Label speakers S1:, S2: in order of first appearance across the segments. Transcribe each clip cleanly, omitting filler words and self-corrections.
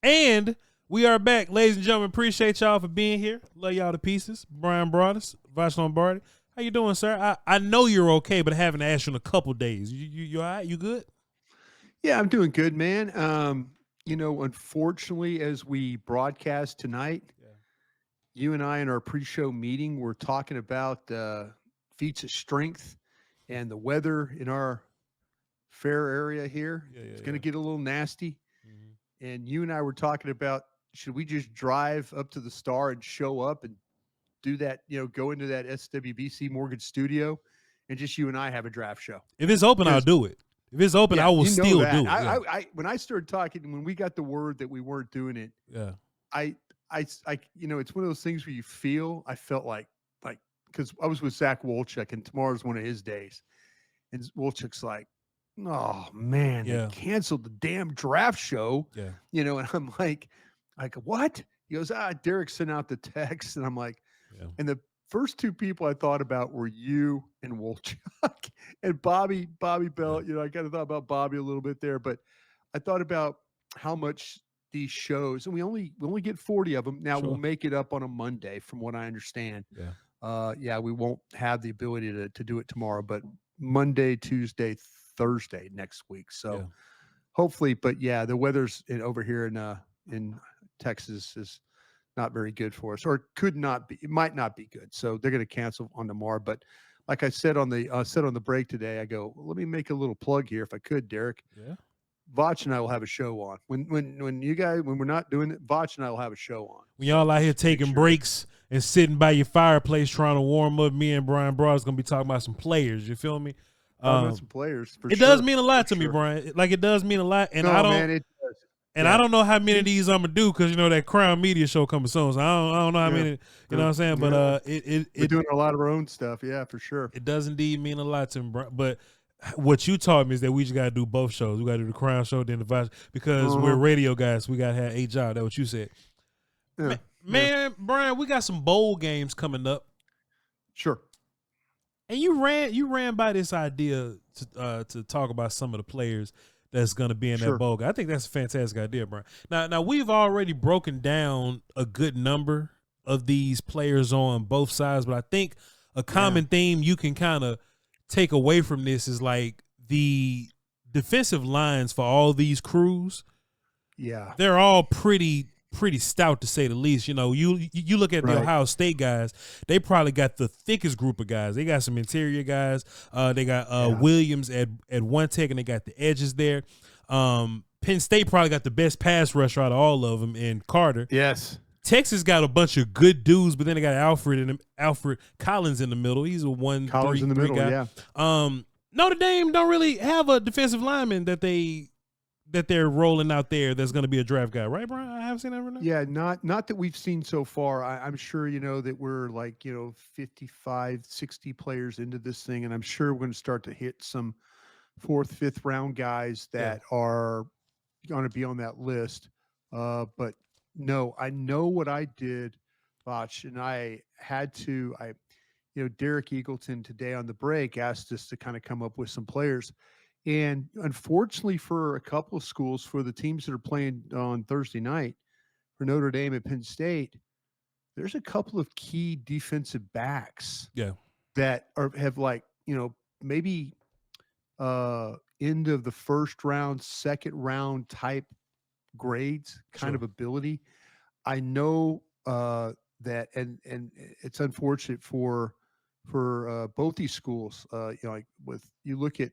S1: And we are back, ladies and gentlemen. Appreciate y'all for being here. Love y'all to pieces. Bryan Broaddus Voch Lombardi. How you doing, sir? I know you're okay, but I haven't asked you in a couple days. You all right? You good?
S2: Yeah, I'm doing good, man. Unfortunately, as we broadcast tonight, you and I in our pre-show meeting, we're talking about feats of strength and the weather in our fair area here. It's going to get a little nasty. Mm-hmm. And you and I were talking about, should we just drive up to the Star and show up and do that, go into that SWBC Mortgage studio and just you and I have a draft show?
S1: If it's open, I'll do it. If it's open, I will still do it.
S2: I when I started talking, when we got the word that we weren't doing it, I it's one of those things where I felt like because I was with Zach Wolchuk and tomorrow's one of his days, and Wolchuk's like, oh man, they canceled the damn draft show, and I'm like what? He goes, Derek sent out the text, and I'm like, and the first two people I thought about were you and Wolchuk and Bobby Bell. I kind of thought about Bobby a little bit there, but I thought about how much these shows, and we only get 40 of them. Now we'll make it up on a Monday, from what I understand. We won't have the ability to do it tomorrow, but Monday, Tuesday, Thursday next week. So hopefully, but the weather's over here in Texas is not very good for us, or it might not be good. So they're going to cancel on tomorrow. But like I said on the break today, I go, let me make a little plug here if I could, Derek. Yeah. Voch and I will have a show on. When we're not doing it, Voch and I will have a show on.
S1: When y'all out here taking breaks and sitting by your fireplace trying to warm up, me and Bryan Broaddus going to be talking about some players. You feel me?
S2: About some players.
S1: It does mean a lot to me, Bryan. Like, it does mean a lot. And I don't know how many of these I'm gonna do because that Crown Media show coming soon. So I don't know how many. You know what I'm saying? But
S2: we're doing a lot of our own stuff. Yeah, for sure.
S1: It does indeed mean a lot to me. But what you taught me is that we just gotta do both shows. We gotta do the Crown show, then the Voch, because we're radio guys. We gotta have a job. That's what you said. Yeah. Man, Bryan, we got some bowl games coming up.
S2: Sure.
S1: And you ran by this idea to talk about some of the players that's going to be in that bowl game. I think that's a fantastic idea, Bryan. Now we've already broken down a good number of these players on both sides, but I think a common theme you can kind of take away from this is like the defensive lines for all these crews. Yeah, they're all pretty stout, to say the least. You look at the Ohio State guys, they probably got the thickest group of guys. They got some interior guys. They got Williams at one tech, and they got the edges there. Penn State probably got the best pass rusher out of all of them in Carter.
S2: Yes.
S1: Texas got a bunch of good dudes, but then they got Alfred Collins in the middle. He's a 1-3 guy.
S2: Yeah.
S1: Notre Dame don't really have a defensive lineman that they're rolling out there that's going to be a draft guy, right, Bryan? I haven't seen that right now.
S2: Yeah, not that we've seen so far. I'm sure that we're 55, 60 players into this thing, and I'm sure we're going to start to hit some 4th, 5th round guys that are going to be on that list. But no, I know what I did, Voch, and I had to. Derek Eagleton today on the break asked us to kind of come up with some players. And unfortunately for a couple of schools, for the teams that are playing on Thursday night, for Notre Dame and Penn State, there's a couple of key defensive backs that have maybe end of the first round, second round type grades, kind of ability. I know that, and it's unfortunate for both these schools. You look at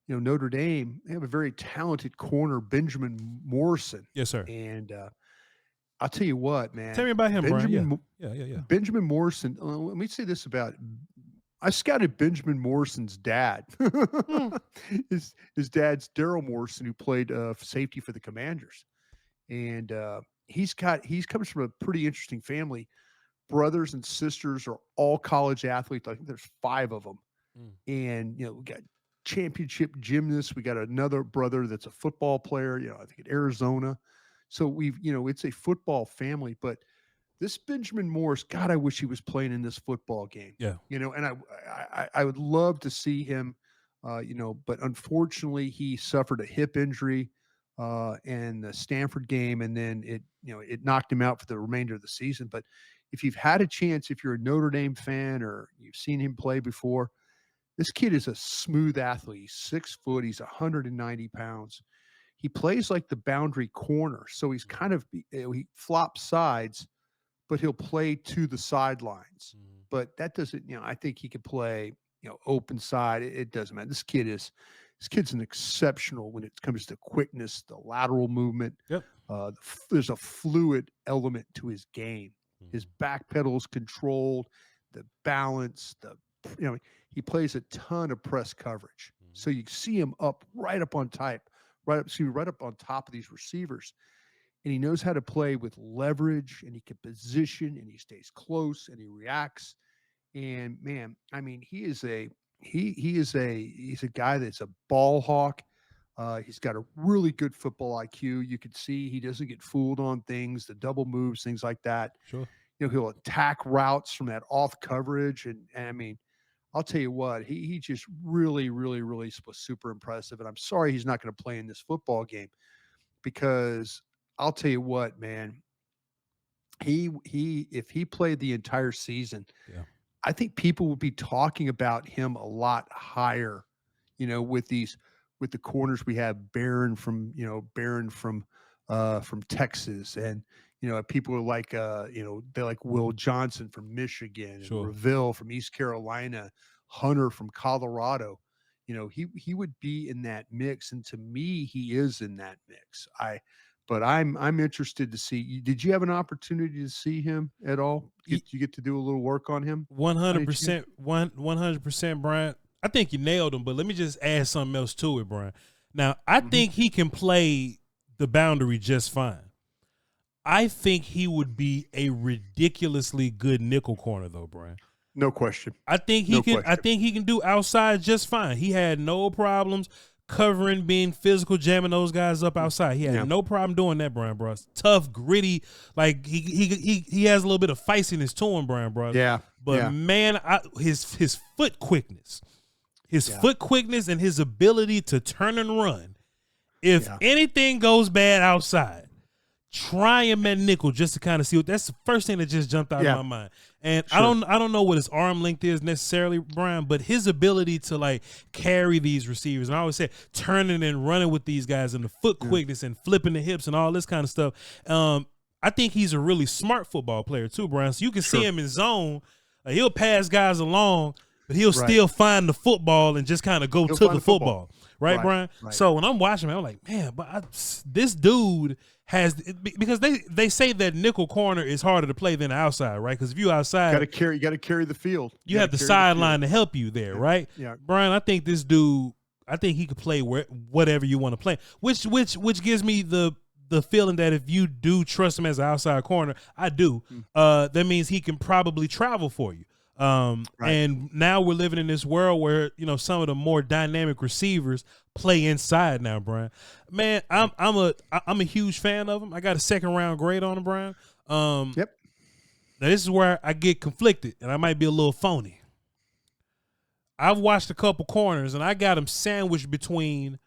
S2: Notre Dame, they have a very talented corner, Benjamin Morrison.
S1: Yes, sir.
S2: And I'll tell you what, man.
S1: Tell me about him, Bryan. Yeah.
S2: Benjamin Morrison. Let me say this about it. I scouted Benjamin Morrison's dad. His dad's Daryl Morrison, who played safety for the Commanders, and he comes from a pretty interesting family. Brothers and sisters are all college athletes. I think there's 5 of them. And, we got championship gymnasts. We got another brother that's a football player, I think at Arizona. So it's a football family, but this Benjamin Morris, God, I wish he was playing in this football game. Yeah. And I would love to see him, but unfortunately he suffered a hip injury and the Stanford game, and then it knocked him out for the remainder of the season. But if you've had a chance, if you're a Notre Dame fan or you've seen him play before, this kid is a smooth athlete. He's 6 foot. He's 190 pounds. He plays like the boundary corner, so he's kind of he flops sides, but he'll play to the sidelines. But that doesn't, I think he could play, open side. It doesn't matter. This kid's an exceptional when it comes to quickness, the lateral movement.
S1: Yep.
S2: There's a fluid element to his game. His back pedal is controlled, the balance, he plays a ton of press coverage. So you see him right up on top of these receivers. And he knows how to play with leverage, and he can position, and he stays close, and he reacts. And man, I mean, he's a guy that's a ball hawk. He's got a really good football IQ. You could see he doesn't get fooled on things, the double moves, things like that.
S1: Sure.
S2: He'll attack routes from that off coverage. And I mean, I'll tell you what, he just really, really, really was super impressive. And I'm sorry he's not going to play in this football game, because I'll tell you what, man, if he played the entire season, I think people would be talking about him a lot higher, with the corners we have, Barron from Texas, and people are like they like Will Johnson from Michigan, and Reville from East Carolina, Hunter from Colorado. He would be in that mix, and to me, he is in that mix. But I'm interested to see. Did you have an opportunity to see him at all? Did you get to do a little work on him?
S1: 100%, 100%, Brian. I think you nailed him, but let me just add something else to it, Brian. Now, I think he can play the boundary just fine. I think he would be a ridiculously good nickel corner, though, Brian.
S2: No question.
S1: I think he can. I think he can do outside just fine. He had no problems covering, being physical, jamming those guys up outside. He had no problem doing that, Bryan Broaddus. Tough, gritty, like he has a little bit of feistiness to him, Bryan Broaddus.
S2: Yeah.
S1: But man, his foot quickness, foot quickness and his ability to turn and run. If anything goes bad outside, try him at nickel just to kind of see what. That's the first thing that just jumped out of my mind. And I don't know what his arm length is necessarily, Brian, but his ability to like carry these receivers, and I always say turning and running with these guys, and the foot quickness and flipping the hips and all this kind of stuff. I think he's a really smart football player too, Brian. So you can see him in zone. He'll pass guys along, but he'll still find the football and just kind of go to the football. Right, Brian? Right. So when I'm watching him, I'm like, man, but this dude has, because they say that nickel corner is harder to play than the outside, right? Because if you outside,
S2: you got to carry the field.
S1: You have the sideline to help you there, right?
S2: Yeah.
S1: Brian, I think this dude, he could play whatever you want to play, which gives me the feeling that if you do trust him as an outside corner, I do. That means he can probably travel for you. And now we're living in this world where some of the more dynamic receivers play inside now, Brian. Man, I'm a huge fan of him. I got a 2nd round grade on him, Brian. Now this is where I get conflicted, and I might be a little phony. I've watched a couple corners, and I got him sandwiched between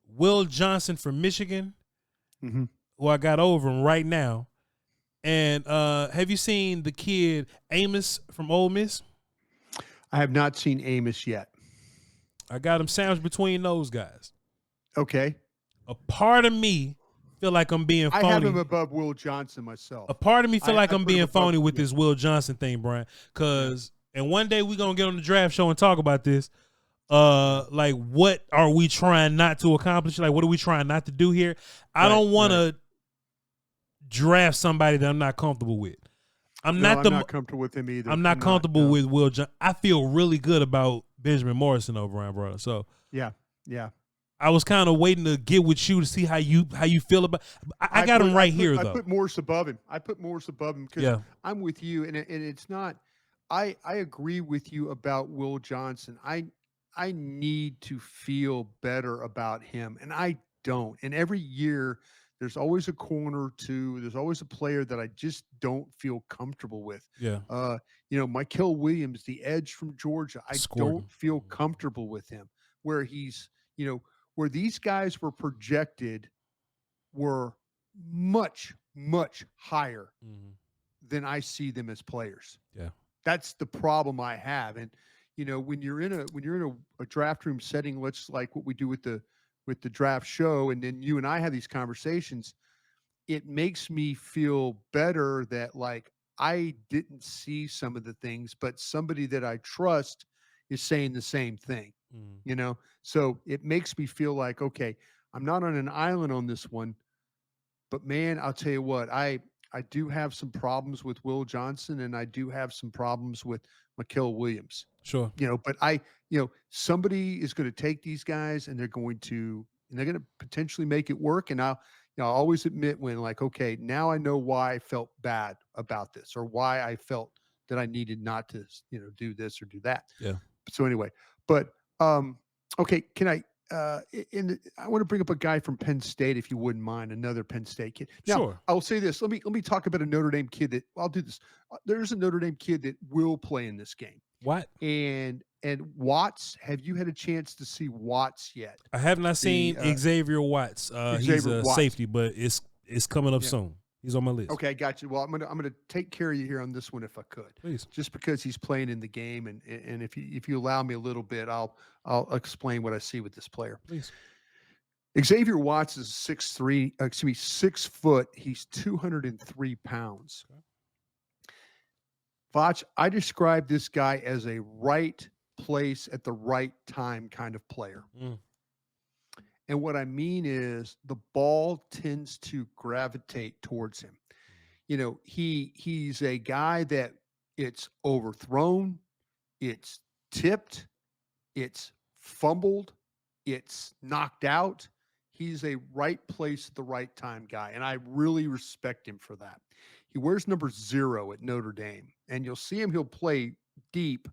S1: Will Johnson from Michigan, who I got over him right now. And have you seen the kid Amos from Ole Miss?
S2: I have not seen Amos yet.
S1: I got him sandwiched between those guys.
S2: Okay.
S1: A part of me feel like I'm being phony.
S2: I have him above Will Johnson myself.
S1: A part of me feel like I'm being phony with this Will Johnson thing, Brian. And one day we're going to get on the draft show and talk about this. Like, what are we trying not to accomplish? Like, what are we trying not to do here? I don't want to draft somebody that I'm not comfortable with. I'm not
S2: comfortable with him either.
S1: I'm not comfortable with Will Johnson. I feel really good about Benjamin Morrison over Bryan Broaddus. So
S2: yeah.
S1: I was kind of waiting to get with you to see how you feel about. I got him right here though.
S2: I put Morris above him. Because I'm with you, and it's not. I agree with you about Will Johnson. I need to feel better about him, and I don't. And every year, there's always a corner too. There's always a player that I just don't feel comfortable with.
S1: Yeah.
S2: Mykel Williams, the edge from Georgia, I don't feel comfortable with him. Where he's, where these guys were projected were much, much higher than I see them as players.
S1: Yeah.
S2: That's the problem I have. And, when you're in a draft room setting, let's like what we do with the draft show, and then you and I have these conversations, it makes me feel better that like I didn't see some of the things, but somebody that I trust is saying the same thing, So it makes me feel like, okay, I'm not on an island on this one, but man, I'll tell you what, I do have some problems with Will Johnson, and I do have some problems with Mikael Williams.
S1: Sure.
S2: But somebody is going to take these guys and they're going to potentially make it work. And I'll always admit when like, okay, now I know why I felt bad about this, or why I felt that I needed not to, do this or do that.
S1: Yeah.
S2: So anyway, but okay, can I I want to bring up a guy from Penn State, if you wouldn't mind, another Penn State kid. Now,
S1: sure.
S2: I'll say this. Let me talk about a Notre Dame kid that I'll do this. There's a Notre Dame kid that will play in this game.
S1: What?
S2: And Watts, have you had a chance to see Watts yet?
S1: I have not seen Xavier Watts. He's a safety, but it's coming up soon. He's on my list.
S2: Okay, I got you. Well, I'm gonna take care of you here on this one if I could.
S1: Please.
S2: Just because he's playing in the game, and if you allow me a little bit, I'll explain what I see with this player.
S1: Please.
S2: Xavier Watts is 6 foot. He's 203 pounds. Okay. Voch, I describe this guy as a right place at the right time kind of player. And what I mean is the ball tends to gravitate towards him. He's a guy that it's overthrown, it's tipped, it's fumbled, it's knocked out. He's a right place at the right time guy, and I really respect him for that. He wears number 0 at Notre Dame, and you'll see him, he'll play deep,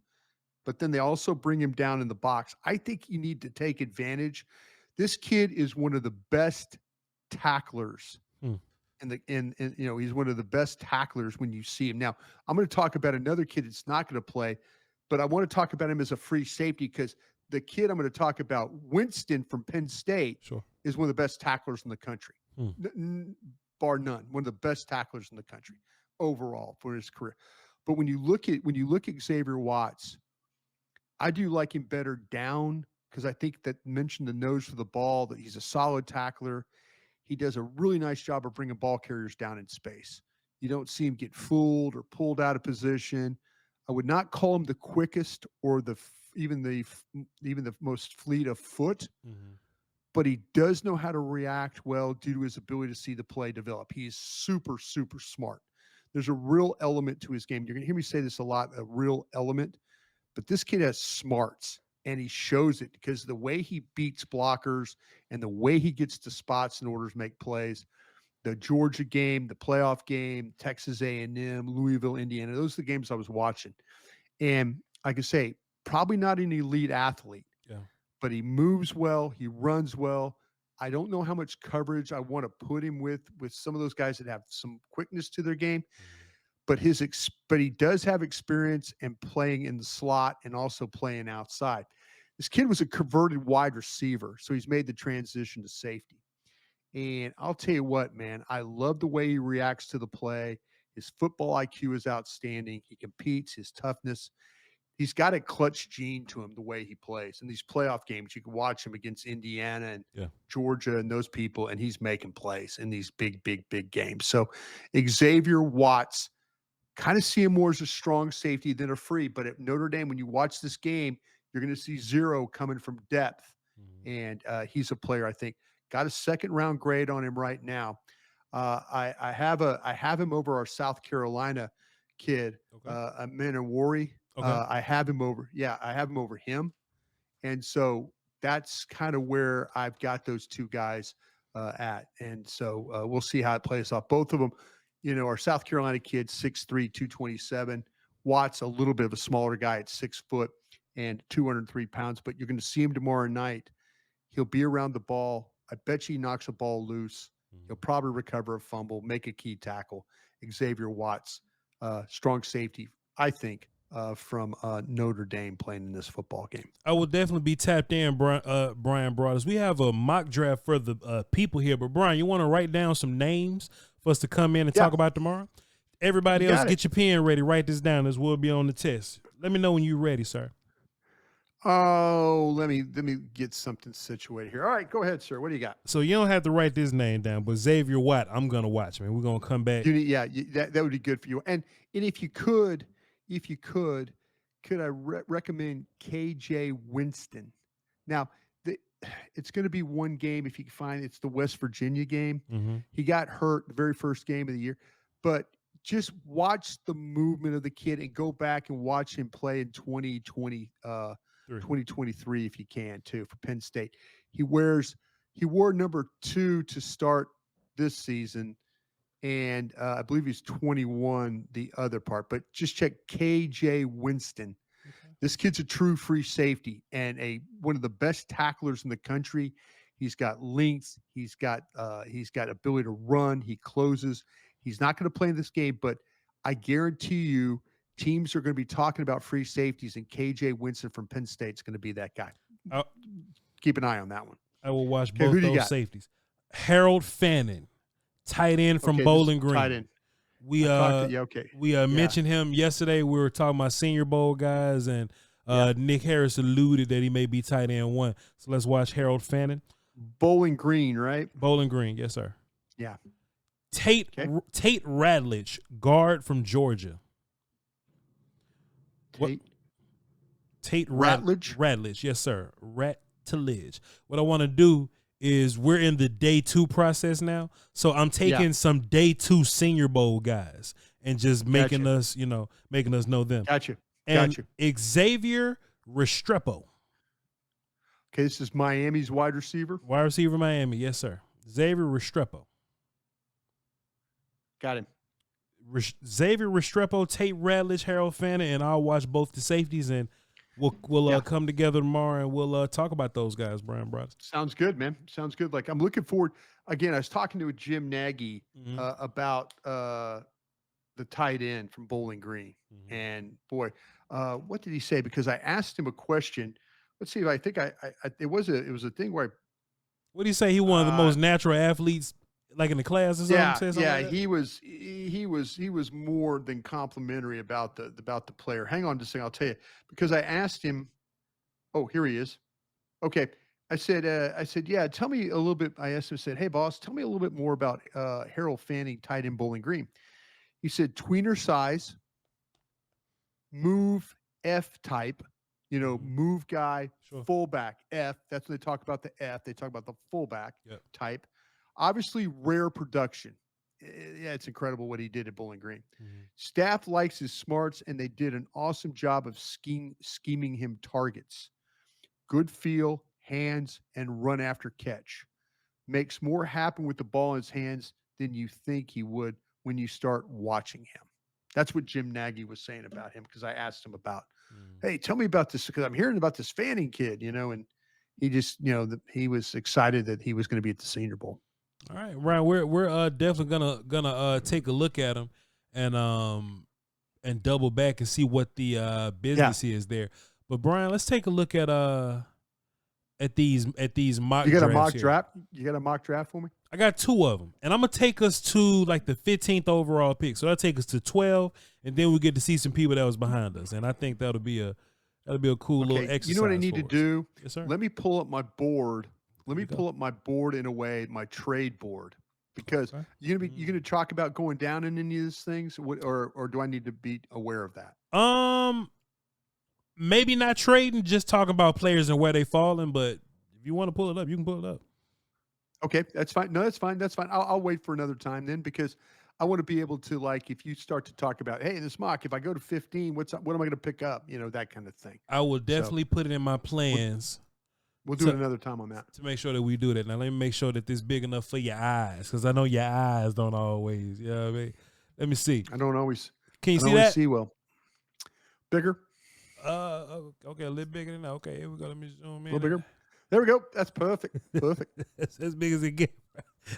S2: but then they also bring him down in the box. I think you need to take advantage. This kid is one of the best tacklers. And he's one of the best tacklers when you see him. Now, I'm going to talk about another kid that's not going to play, but I want to talk about him as a free safety because the kid I'm going to talk about, Winston from Penn State, is one of the best tacklers in the country, bar none. One of the best tacklers in the country overall for his career. But when you look at Xavier Watts, I do like him better down because I think that mentioned the nose for the ball, that he's a solid tackler. He does a really nice job of bringing ball carriers down in space. You don't see him get fooled or pulled out of position. I would not call him the quickest or even the most fleet of foot, but he does know how to react well due to his ability to see the play develop. He's super, super smart. There's a real element to his game. You're going to hear me say this a lot, a real element, but this kid has smarts. And he shows it because the way he beats blockers and the way he gets to spots in order to make plays, the Georgia game, the playoff game, Texas A&M, Louisville, Indiana, those are the games I was watching. And like I say, probably not an elite athlete, but he moves well. He runs well. I don't know how much coverage I want to put him with some of those guys that have some quickness to their game. But he does have experience in playing in the slot and also playing outside. This kid was a converted wide receiver, so he's made the transition to safety. And I'll tell you what, man, I love the way he reacts to the play. His football IQ is outstanding. He competes, his toughness. He's got a clutch gene to him the way he plays. In these playoff games, you can watch him against Indiana and Georgia and those people, and he's making plays in these big, big, big games. So Xavier Watts, kind of see him more as a strong safety than a free. But at Notre Dame, when you watch this game, you're going to see 0 coming from depth. And he's a player, I think, got a second-round grade on him right now. I have him over our South Carolina kid, Manawari. I have him over him. And so that's kind of where I've got those two guys at. And so we'll see how it plays off. Both of them, our South Carolina kid, 6'3", 227. Watts, a little bit of a smaller guy at 6 foot and 203 pounds, but you're going to see him tomorrow night. He'll be around the ball. I bet you he knocks a ball loose. He'll probably recover a fumble, make a key tackle. Xavier Watts, strong safety, I think, from Notre Dame playing in this football game.
S1: I will definitely be tapped in, Bryan Broaddus. We have a mock draft for the people here, but Bryan, you want to write down some names for us to come in and talk about tomorrow? Everybody else, get your pen ready. Write this down as we'll be on the test. Let me know when you're ready, sir.
S2: Oh, let me get something situated here. All right, go ahead, sir. What do you got?
S1: So you don't have to write this name down, but Xavier Watts, I'm gonna watch, man. We're gonna come back.
S2: That would be good for you. And if you could, I recommend KJ Winston? Now, it's going to be one game if you can find it. It's the West Virginia game.
S1: Mm-hmm.
S2: He got hurt the very first game of the year, but just watch the movement of the kid and go back and watch him play in 2023 if you can too, for Penn State. He wore number 2 to start this season, and I believe he's 21 the other part. But just check KJ Winston. Okay. This kid's a true free safety and one of the best tacklers in the country. He's got length. He's got ability to run. He closes. He's not going to play in this game, but I guarantee you teams are going to be talking about free safeties, and KJ Winston from Penn State is going to be that guy. Keep an eye on that one.
S1: I will watch both those safeties. Harold Fannin, tight end from Bowling Green. Tight end. We mentioned him yesterday. We were talking about Senior Bowl guys, and Nick Harris alluded that he may be tight end 1. So let's watch Harold Fannin.
S2: Bowling Green, right?
S1: Bowling Green, yes, sir.
S2: Yeah.
S1: Tate Radlich, guard from Georgia. Tate
S2: Radlich?
S1: Radlich, yes, sir. Radlich. What I want to do is we're in the day 2 process now. So I'm taking some day 2 Senior Bowl guys and just making us know them.
S2: Gotcha.
S1: Xavier Restrepo.
S2: Okay, this is Miami's wide receiver.
S1: Wide receiver, Miami, yes, sir. Xavier Restrepo.
S2: Got him.
S1: Xavier Restrepo, Tate Radlich, Harold Fannin, and I'll watch both the safeties, and we'll come together tomorrow and we'll talk about those guys, Bryan Broaddus.
S2: Sounds good, man. Sounds good. Like, I'm looking forward. Again, I was talking to Jim Nagy about the tight end from Bowling Green, and boy, what did he say? Because I asked him a question. Let's see if I think it was a thing where
S1: what did he say? He one of the most natural athletes, like in the class or something?
S2: Like he was more than complimentary about the player. Hang on just a second, I'll tell you. Because I asked him, oh, here he is. Okay. I said, yeah, tell me a little bit. I asked him, I said, hey boss, tell me a little bit more about Harold Fannin, tight end Bowling Green. He said, tweener size, move F type, move guy, fullback F. That's when they talk about the F. They talk about the fullback type. Obviously, rare production. Yeah, it's incredible what he did at Bowling Green. Staff likes his smarts, and they did an awesome job of scheming him targets. Good feel, hands, and run after catch. Makes more happen with the ball in his hands than you think he would when you start watching him. That's what Jim Nagy was saying about him, because I asked him about, hey, tell me about this, because I'm hearing about this Fanning kid, and he just, he was excited that he was going to be at the Senior Bowl.
S1: All right, Ryan, we're definitely gonna take a look at him and double back and see what the business is there. But Bryan, let's take a look at these mock.
S2: You got a mock draft? You got a mock draft for me?
S1: I got 2 of them, and I'm gonna take us to like the 15th overall pick. So that'll take us to 12, and then we get to see some people that was behind us, and I think that'll be a cool little exercise.
S2: You know what I need to do?
S1: Yes, sir.
S2: Let me pull up my board. Let me pull up my board in a way, my trade board, because you're gonna talk about going down in any of these things, or do I need to be aware of that?
S1: Maybe not trading, just talking about players and where they falling. But if you want to pull it up, you can pull it up.
S2: Okay, that's fine. No, that's fine. That's fine. I'll wait for another time then, because I want to be able to, like, if you start to talk about, hey, this mock, if I go to 15, what am I going to pick up? That kind of thing.
S1: I will definitely put it in my plans.
S2: We'll do it another time on that.
S1: To make sure that we do that. Now, let me make sure that this is big enough for your eyes, because I know your eyes don't always. You know what I mean? Let me see.
S2: I don't always.
S1: Can you see that?
S2: See well. Bigger?
S1: Okay, a little bigger than that. Okay, here we go. Let me zoom in.
S2: A little bigger. There we go. That's perfect. Perfect.
S1: It's as big as it gets.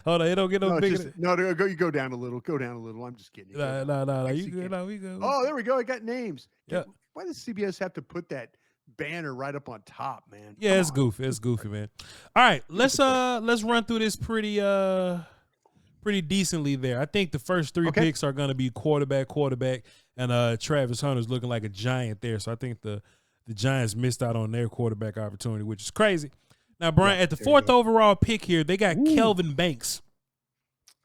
S1: Hold on, it don't get no bigger.
S2: You go down a little. Go down a little. I'm just kidding.
S1: No. You good? No, we good.
S2: Oh, there we go. I got names. Yeah. Why does CBS have to put that banner right up on top, man?
S1: Yeah, it's goofy. It's goofy, man. All right, let's run through this pretty decently there. I think the first three picks are going to be quarterback, and Travis Hunter's looking like a giant there. So I think the Giants missed out on their quarterback opportunity, which is crazy. Now, Brian, at the fourth overall pick here, they got Kelvin Banks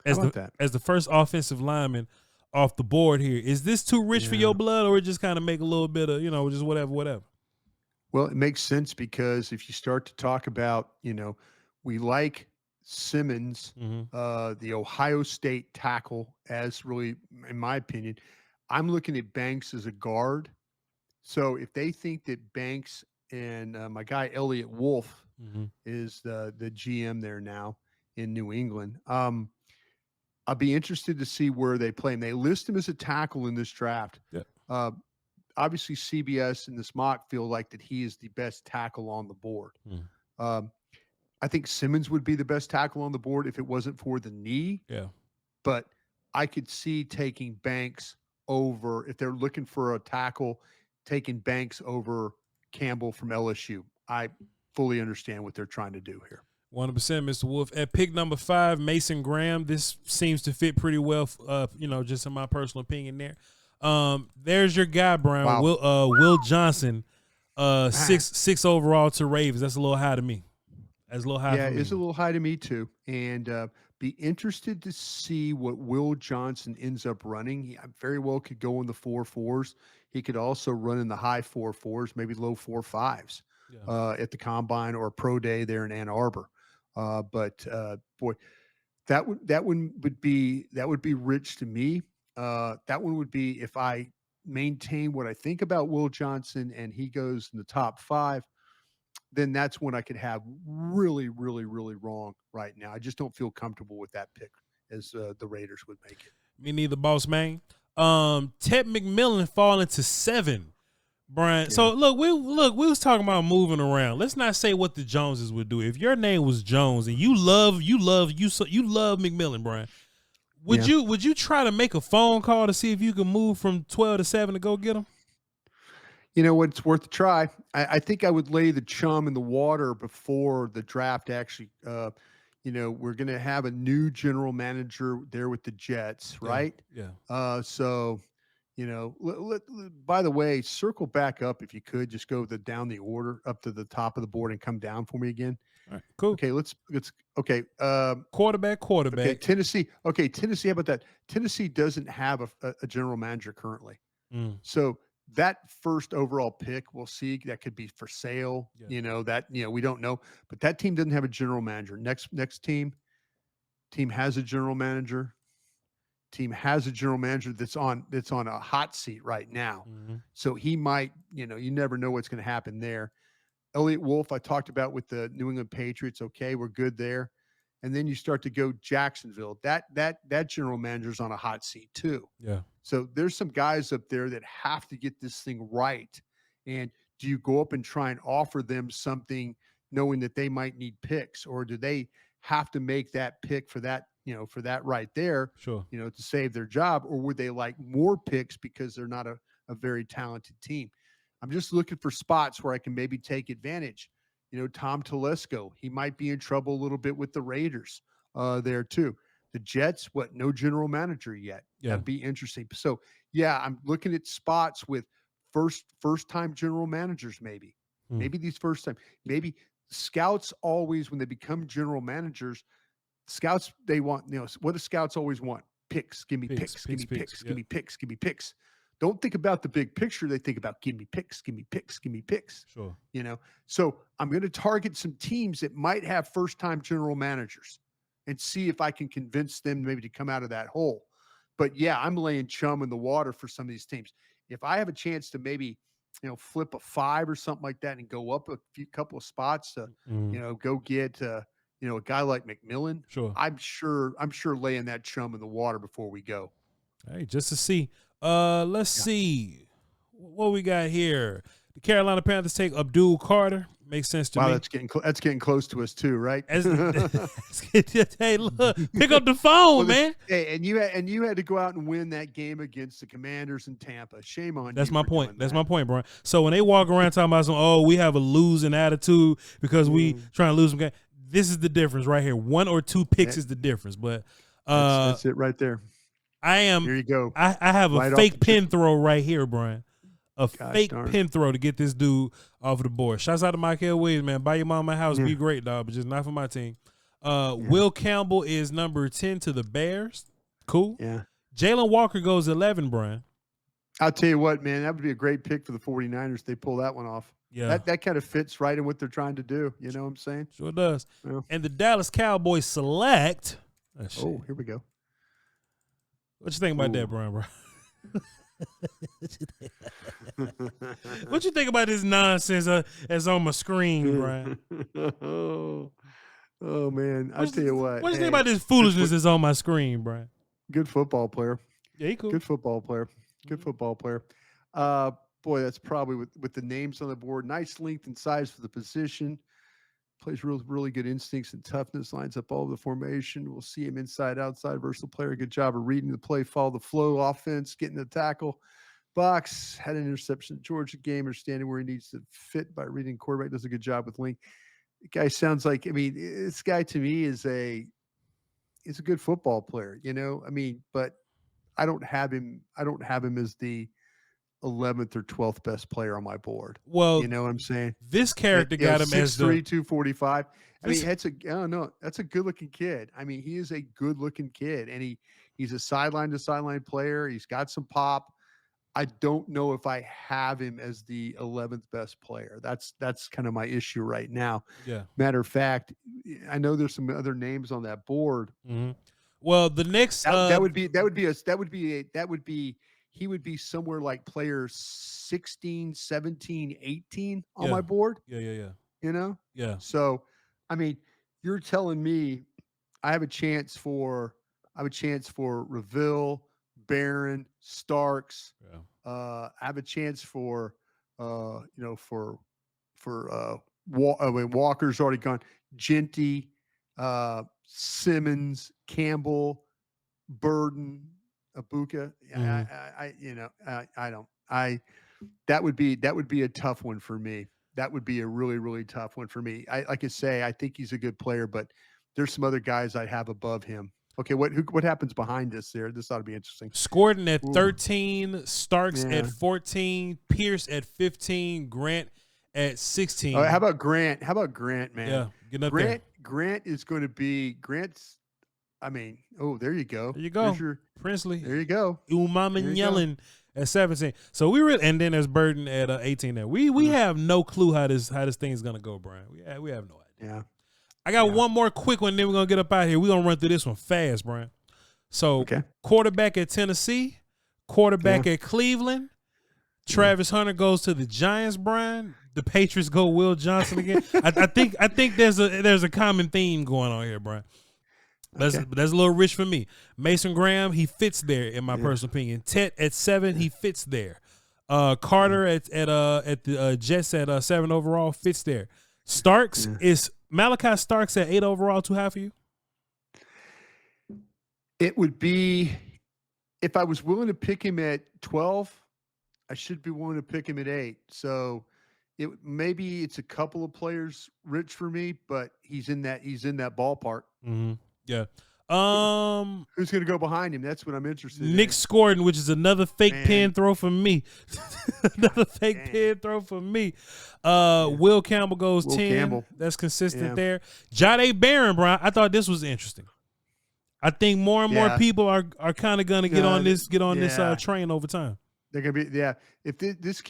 S1: as the first offensive lineman off the board here. Is this too rich for your blood, or just kind of make a little bit of, just whatever?
S2: Well, it makes sense because if you start to talk about, we like Simmons, the Ohio State tackle, as really, in my opinion. I'm looking at Banks as a guard. So if they think that Banks and my guy Elliott Wolf is the GM there now in New England, I'll be interested to see where they play him. They list him as a tackle in this draft. Yeah. Obviously, CBS and this mock feel like that he is the best tackle on the board. I think Simmons would be the best tackle on the board if it wasn't for the knee.
S1: Yeah.
S2: But I could see taking Banks over, if they're looking for a tackle, taking Banks over Campbell from LSU. I fully understand what they're trying to do here.
S1: 100%, Mr. Wolf. At pick number 5, Mason Graham. This seems to fit pretty well, just in my personal opinion there. There's your guy, Brian. Wow. Will Johnson, 6 overall to Ravens. That's a little high to me. That's a little high.
S2: Yeah,
S1: for me.
S2: It's a little high to me too. And be interested to see what Will Johnson ends up running. He very well could go in the 4.4s. He could also run in the high 4.4s, maybe low 4.5s at the combine or pro day there in Ann Arbor. But boy, that one would be rich to me. That one would be if I maintain what I think about Will Johnson and he goes in the top 5, then that's when I could have really, really, really wrong right now. I just don't feel comfortable with that pick as the Raiders would make it.
S1: Me neither, boss man. Ted McMillan falling to 7, Brian. Yeah. So look, we was talking about moving around. Let's not say what the Joneses would do. If your name was Jones and you love McMillan, Brian, would you try to make a phone call to see if you can move from 12 to 7 to go get him?
S2: You know what? It's worth a try. I think I would lay the chum in the water before the draft actually. We're going to have a new general manager there with the Jets, right?
S1: Yeah.
S2: So, by the way, circle back up if you could. Just go down the order up to the top of the board and come down for me again.
S1: All right, cool.
S2: Okay, let's. Okay.
S1: Quarterback.
S2: Okay, Tennessee. Okay, Tennessee. How about that? Tennessee doesn't have a general manager currently. So that first overall pick, we'll see. That could be for sale. Yeah. We don't know. But that team doesn't have a general manager. Next team has a general manager. Team has a general manager that's on a hot seat right now. So he might, you never know what's going to happen there. Elliott Wolf, I talked about with the New England Patriots. Okay, we're good there. And then you start to go Jacksonville. That general manager's on a hot seat too.
S1: Yeah.
S2: So there's some guys up there that have to get this thing right. And do you go up and try and offer them something knowing that they might need picks, or do they have to make that pick for that, for that right there,
S1: sure,
S2: to save their job, or would they like more picks because they're not a very talented team? I'm just looking for spots where I can maybe take advantage. Tom Telesco, he might be in trouble a little bit with the Raiders there too. The Jets, no general manager yet.
S1: Yeah.
S2: That'd be interesting. So yeah, I'm looking at spots with first time general managers, maybe these first time, maybe scouts always, when they become general managers, scouts, they want, what do scouts always want? Picks. Give me picks. Give me picks. Give me picks. Give me picks. Don't think about the big picture. They think about give me picks, give me picks, give me picks.
S1: Sure.
S2: So I'm going to target some teams that might have first-time general managers and see if I can convince them maybe to come out of that hole. But yeah, I'm laying chum in the water for some of these teams. If I have a chance to maybe, flip a 5 or something like that and go up a couple of spots to, go get, a guy like McMillan.
S1: Sure.
S2: I'm sure laying that chum in the water before we go.
S1: Hey, just to see. Let's see what we got here. The Carolina Panthers take Abdul Carter. Makes sense to me.
S2: Wow, that's getting close to us too, right?
S1: Hey, look, pick up the phone, man.
S2: Hey, and you had to go out and win that game against the Commanders in Tampa. Shame on you.
S1: That's my point. That's my point, Brian. So when they walk around talking about we have a losing attitude because we trying to lose some game. This is the difference right here. 1 or 2 picks is the difference, but
S2: that's it right there.
S1: Here
S2: you go.
S1: I have a fake pin throw right here, Brian. Fake pin throw to get this dude off of the board. Shouts out to Michael Williams, man. Buy your mom my house, be great, dog, but just not for my team. Will Campbell is number 10 to the Bears. Cool.
S2: Yeah.
S1: Jalen Walker goes 11, Brian.
S2: I'll tell you what, man, that would be a great pick for the 49ers. They pull that one off.
S1: Yeah.
S2: That kind of fits right in what they're trying to do. You know what I'm saying?
S1: Sure does.
S2: Yeah.
S1: And the Dallas Cowboys select.
S2: Oh, here we go.
S1: What you think about that, Brian, bro? What you think about this nonsense that's on my screen, Brian?
S2: Oh man, I'll tell you what.
S1: What do you think about this foolishness that's on my screen, Brian?
S2: Good football player.
S1: Yeah, he cool.
S2: Good football player. Good football player. Boy, that's probably with the names on the board. Nice length and size for the position. Plays really good instincts and toughness. Lines up all of the formation. We'll see him inside, outside. Versatile player. Good job of reading the play, follow the flow, offense, getting the tackle. Box had an interception at Georgia game, understanding where he needs to fit by reading quarterback. Does a good job with length. The guy sounds like, this guy to me is a good football player, but I don't have him as the 11th or 12th best player on my board.
S1: Well,
S2: you know what I'm saying?
S1: This character got him
S2: 6'3",
S1: as the
S2: 245. That's a good looking kid. He is a good looking kid, and he's a sideline to sideline player. He's got some pop. I don't know if I have him as the 11th best player. That's kind of my issue right now.
S1: Yeah.
S2: Matter of fact, I know there's some other names on that board.
S1: Mm-hmm. Well, the next he would be somewhere like player 16, 17, 18 on my board. Yeah.
S2: Yeah. So, you're telling me I have a chance for Reville, Barron, Starks.
S1: Yeah.
S2: I have a chance for Walker's already gone. Genty, Simmons, Campbell, Burden, Abuka. That would be a tough one for me. That would be a really, really tough one for me. I think he's a good player, but there's some other guys I have above him. Okay, what happens behind this there? This ought to be interesting.
S1: Scorden at 13, Starks at 14, Pierce at 15, Grant at 16.
S2: How about Grant, man?
S1: Yeah, getting up there.
S2: Grant is going to be Grant's. There you go.
S1: There you go. Princely.
S2: There you go.
S1: Umama yelling at 17. So and then there's Burden at 18 there. We have no clue how this thing is gonna go, Brian. We have no idea.
S2: Yeah.
S1: I got one more quick one, then we're gonna get up out of here. We're gonna run through this one fast, Brian. So quarterback at Tennessee, quarterback at Cleveland. Travis Hunter goes to the Giants, Brian. The Patriots go Will Johnson again. I think there's a common theme going on here, Brian. That's a little rich for me. Mason Graham, he fits there in my personal opinion. Tet at 7, he fits there. Carter at the Jets at 7 overall fits there. Starks is Malachi Starks at 8 overall too high for you?
S2: It would be, if I was willing to pick him at 12, I should be willing to pick him at 8. So maybe it's a couple of players rich for me, but he's in that ballpark.
S1: Mm-hmm. Yeah.
S2: Who's going to go behind him? That's what I'm interested in.
S1: Nick Scorden, which is another fake pin throw for me. Another fake pin throw for me. Will Campbell goes 10. That's consistent there. Jade Barron, Brian. I thought this was interesting. I think more and more people are kind of going to get on this train over time.
S2: They're going to be If this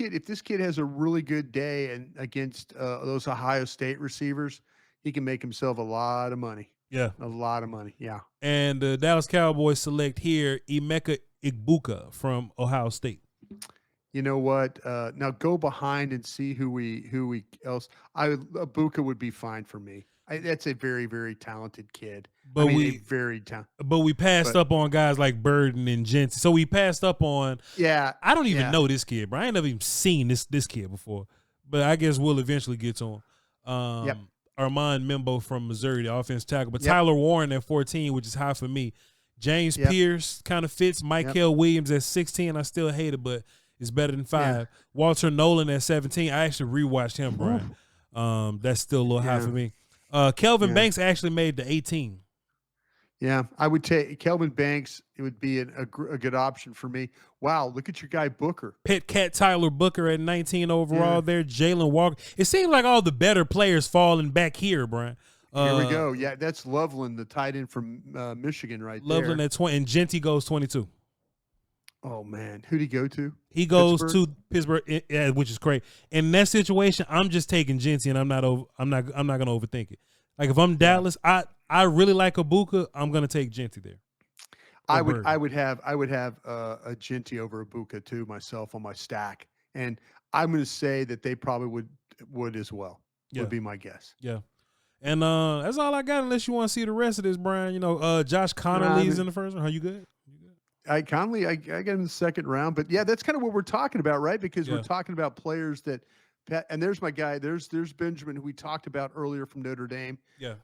S2: kid has a really good day and against those Ohio State receivers, he can make himself a lot of money.
S1: Yeah.
S2: A lot of money. Yeah.
S1: And the Dallas Cowboys select here Emeka Egbuka from Ohio State.
S2: You know what? Now go behind and see who we else. Egbuka would be fine for me. That's a very, very talented kid.
S1: But
S2: very talented.
S1: But we passed up on guys like Burden and Jensen. So we passed up on.
S2: Yeah.
S1: I don't even know this kid, bro. I ain't never even seen this kid before. But I guess we'll eventually get to him. Armand Membo from Missouri, the offensive tackle. But Tyler Warren at 14, which is high for me. James Pierce kind of fits. Michael Williams at 16. I still hate it, but it's better than 5. Walter Nolan at 17. I actually rewatched him, Brian. That's still a little high for me. Kelvin Banks actually made the 18.
S2: Yeah, I would take Kelvin Banks. It would be a good option for me. Wow, look at your guy Booker.
S1: Pit Cat Tyler Booker at 19 overall there. Jalen Walker. It seems like all the better players falling back here, Brian.
S2: Here we go. Yeah, that's Loveland, the tight end from Michigan there.
S1: Loveland at 20, and Genty goes 22.
S2: Oh, man. Who'd he go to?
S1: He goes to Pittsburgh, which is great. In that situation, I'm just taking Genty, and I'm not going to overthink it. Like, if I'm Dallas, I really like Ibuka. I'm going to take Genty there.
S2: I would have a Genty over Ibuka too myself on my stack, and I'm going to say that they probably would as well. Would be my guess.
S1: Yeah, and that's all I got. Unless you want to see the rest of this, Brian. You know, Josh Connerly's in the first round. Are you good?
S2: Conley, I got him in the second round, but yeah, that's kind of what we're talking about, right? Because we're talking about players that. And there's my guy. There's Benjamin, who we talked about earlier from Notre Dame.
S1: Yeah.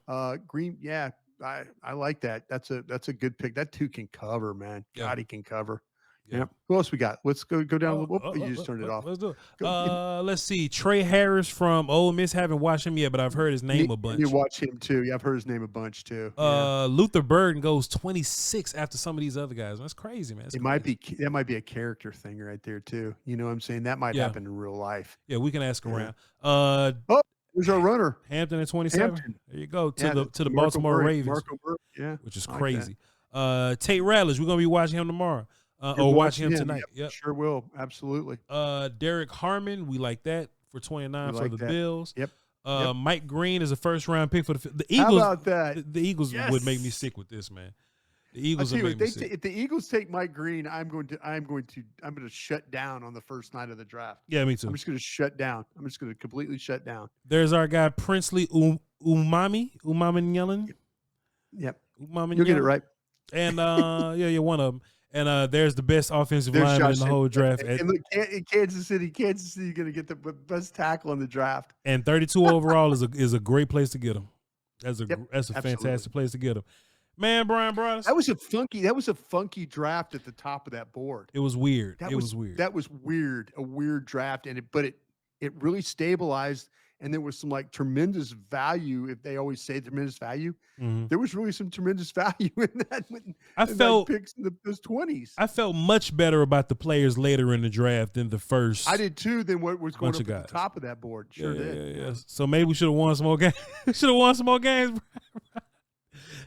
S2: Green. Yeah. I like that. That's a good pick. That two can cover, man. God, he can cover. Yeah. Who else we got? Let's go down a little. You just turned it off.
S1: Let's do it. Let's see. Trey Harris from Ole Miss. Haven't watched him yet, but I've heard his name a bunch.
S2: You watch him too. Yeah, I've heard his name a bunch too.
S1: Luther Burden goes 26 after some of these other guys. That's crazy, man.
S2: That might be a character thing right there too. You know what I'm saying? That might happen in real life.
S1: Yeah, we can ask around.
S2: There's our runner.
S1: Hampton at 27. There you go. To the Baltimore Ravens. Which is crazy. Tate Ratledge, we're gonna be watching him tomorrow. Or watching him tonight.
S2: Yep. Sure will. Absolutely.
S1: Derek Harmon, we like that for 29 for the Bills.
S2: Yep.
S1: Mike Green is a first round pick for the Eagles.
S2: How about that?
S1: The Eagles would make me sick with this, man. The Eagles would make me sick.
S2: If the Eagles take Mike Green, I'm going to shut down on the first night of the draft.
S1: Yeah, me too.
S2: I'm just going to shut down. I'm just going to completely shut down.
S1: There's our guy Princely Umami Yellen.
S2: Yep.
S1: You'll
S2: get it right.
S1: And one of them. And there's the best offensive lineman in the whole draft.
S2: And look, in Kansas City, going to get the best tackle in the draft.
S1: And 32 overall is a great place to get him. That's a fantastic place to get him. Man, Bryan Broaddus.
S2: That was a funky draft at the top of that board.
S1: It was weird.
S2: That was weird. A weird draft, but it really stabilized. And there was some like tremendous value. If they always say tremendous value, there was really some tremendous value in that.
S1: I felt
S2: picks in those 20s.
S1: I felt much better about the players later in the draft than the first.
S2: I did too. Than what was going up at the top of that board. Sure did.
S1: Yeah. So maybe we should have won some more games.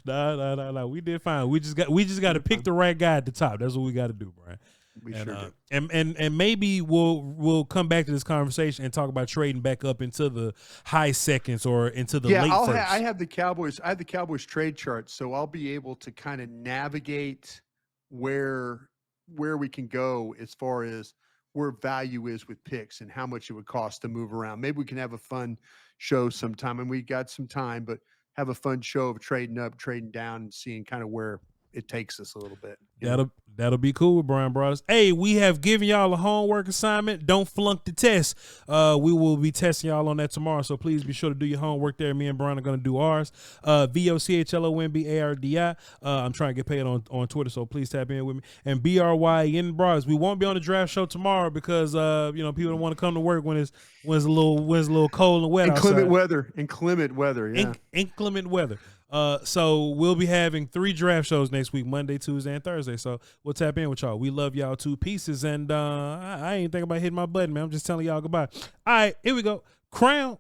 S1: No. We did fine. We just got to pick the right guy at the top. That's what we got to do, Brian.
S2: We sure do.
S1: And maybe we'll come back to this conversation and talk about trading back up into the high seconds or into the late first.
S2: I have the Cowboys trade chart, so I'll be able to kind of navigate where we can go as far as where value is with picks and how much it would cost to move around. Maybe we can have a fun show sometime, and we got some time, but have a fun show of trading up, trading down, and seeing kind of where it takes us a little bit.
S1: That'll be cool with Bryan Broaddus. Hey, we have given y'all a homework assignment. Don't flunk the test. We will be testing y'all on that tomorrow, so please be sure to do your homework there. Me and Brian are going to do ours. VOCHLOMBARDI. I'm trying to get paid on Twitter, so please tap in with me. And BRYN Broaddus. We won't be on the draft show tomorrow because people don't want to come to work when it's a little cold and wet outside.
S2: Inclement weather. Yeah.
S1: Inclement weather. So we'll be having 3 draft shows next week, Monday, Tuesday, and Thursday. So we'll tap in with y'all. We love y'all 2 pieces. And I ain't thinking about hitting my button, man. I'm just telling y'all goodbye. All right, here we go. Crown